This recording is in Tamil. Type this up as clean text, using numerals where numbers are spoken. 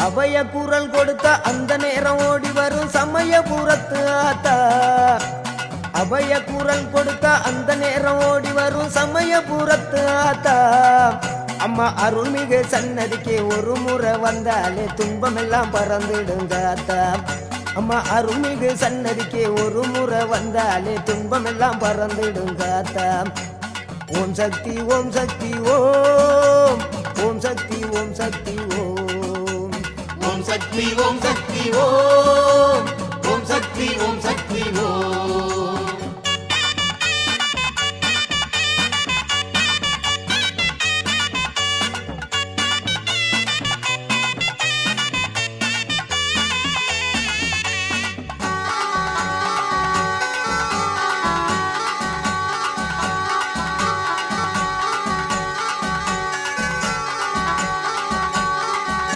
அபய குரல் கொடுத்த அந்த நேரம் ஓடி வரும் சமயபுரத்து ஆத்தா. அபய குரல் கொடுத்த அந்த நேரம் ஓடி வரும் சமயபுரத்து ஆத்தா. அம்மா அருள்மிகு சன்னதிக்கு ஒரு முறை வந்தாலே துன்பமெல்லாம் பறந்துடுங்க ஆத்தா. அம்மா அருள்மிகு சன்னதிக்கு ஒரு முறை வந்தாலே துன்பமெல்லாம் பறந்துடுங்க ஆத்தா. ஓம் சக்தி ஓம் சக்தி ஓம், ஓம் சக்தி ஓம் சக்தி ஓம், ஓம் சக்தி ஓம் சக்தி ஓம், ஓம் சக்தி ஓம் சக்தி